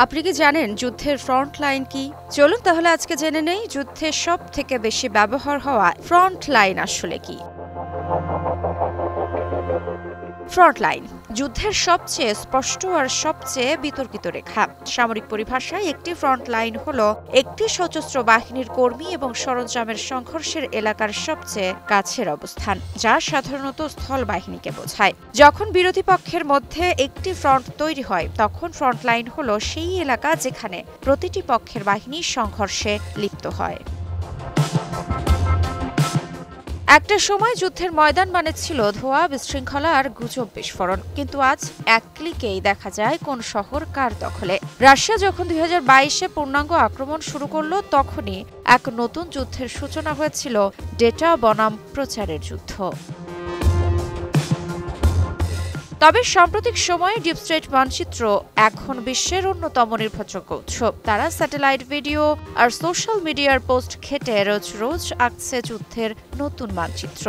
আপনি কি জানেন যুদ্ধের ফ্রন্ট লাইন কি? চলুন তাহলে আজকে জেনে নেই যুদ্ধের সবথেকে বেশি ব্যবহার হওয়া ফ্রন্ট লাইন আসলে কি। ফ্রন্ট লাইন যুদ্ধের সবচেয়ে স্পষ্ট আর সবচেয়ে বিতর্কিত রেখা। সামরিক পরিভাষায় একটি ফ্রন্ট লাইন হল একটি সশস্ত্র বাহিনীর কর্মী এবং সরঞ্জামের সংঘর্ষের এলাকার সবচেয়ে কাছের অবস্থান, যা সাধারণত স্থল বাহিনীকে বোঝায়। যখন বিরোধী পক্ষের মধ্যে একটি ফ্রন্ট তৈরি হয়, তখন ফ্রন্ট লাইন হল সেই এলাকা যেখানে প্রতিটি পক্ষের বাহিনী সংঘর্ষে লিপ্ত হয়। একটা সময় যুদ্ধের ময়দান মানে ছিল ধোঁয়া, বিশৃঙ্খলা আর গুজব বিস্ফোরণ, কিন্তু আজ এক ক্লিকেই দেখা যায় কোন শহর কার দখলে। রাশিয়া যখন 2022-এ পূর্ণাঙ্গ আক্রমণ শুরু করলো, তখনই এক নতুন যুদ্ধের সূচনা হয়েছিল, ডেটা বনাম প্রচারের যুদ্ধ। তবে সাম্প্রতিক সময়ে ডিপ স্টেট মানচিত্র এখন বিশ্বের অন্যতম নির্ভরযোগ্য উৎস। তারা স্যাটেলাইট ভিডিও আর সোশ্যাল মিডিয়ার পোস্ট ঘেঁটে রোজ রোজ আঁকছে যুদ্ধের নতুন মানচিত্র।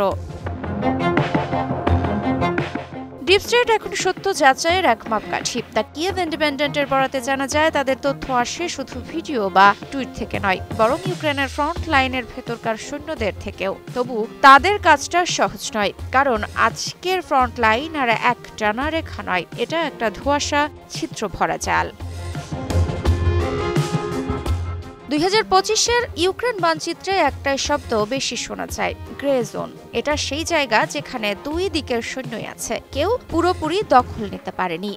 ডিপ স্টেট এখন সত্য যাচাইয়ের এক মাপকাঠি। দ্য কিয়েভ ইন্ডিপেন্ডেন্টের বরাতে জানা যায়, তাদের তথ্য আসে শুধু ভিডিও বা টুইট থেকে নয়, বরং ইউক্রেনের ফ্রন্ট লাইনের ভেতরকার সৈন্যদের থেকেও। তবু তাদের কাজটা সহজ নয়, কারণ আজকের ফ্রন্ট লাইন আর এক টানা রেখা নয়, এটা একটা ধোঁয়াশা ছিদ্র ভরা জাল। 2025-এর ইউক্রেন মানচিত্রে একটাই শব্দ বেশি শোনা যায়, গ্রে জোন। এটা সেই জায়গা যেখানে দুই দিকের সৈন্যই আছে, কেউ পুরোপুরি দখল নিতে পারেনি।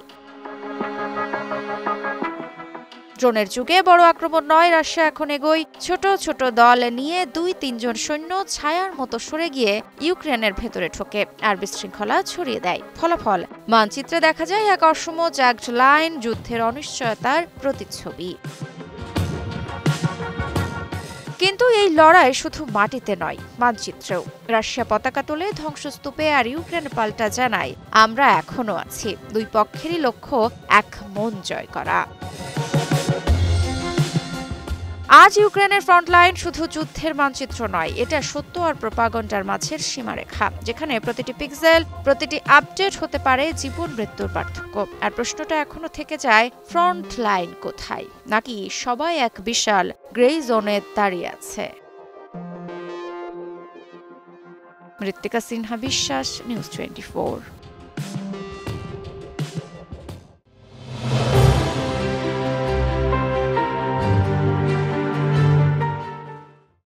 ড্রোনের যুগে বড় আক্রমণ নয়, রাশিয়া এখন এগোয় ছোট ছোট দল নিয়ে 2-3 জন সৈন্য ছায়ার মতো সরে গিয়ে ইউক্রেনের ভেতরে ঢোকে আর বিশৃঙ্খলা ছড়িয়ে দেয়। ফলাফল মানচিত্রে দেখা যায় এক অসম জ্যাগড লাইন, যুদ্ধের অনিশ্চয়তার প্রতিচ্ছবি। কিন্তু এই লড়াই শুধু মাটিতে নয়, মানচিত্রেও। রাশিয়া পতাকা তোলে ধ্বংসস্তূপে, আর ইউক্রেন পাল্টা জানায়, আমরা এখনো আছি। দুই পক্ষেরই লক্ষ্য এক মন জয় করা। আজ ইউক্রেনের ফ্রন্ট লাইন শুধু যুদ্ধের মানচিত্র নয়, এটা সত্য আর প্রোপাগান্ডার মাঝের সীমারেখা, যেখানে প্রতিটি পিক্সেল, প্রতিটি আপডেট হতে পারে জীবন মৃত্যুর পার্থক্য। আর প্রশ্নটা এখনো থেকে যায়, ফ্রন্ট লাইন কোথায়? নাকি সবাই এক বিশাল গ্রে জোনে দাঁড়িয়ে আছে? মৃত্তিকা সিনহা বিশ্বাস, নিউজ 24।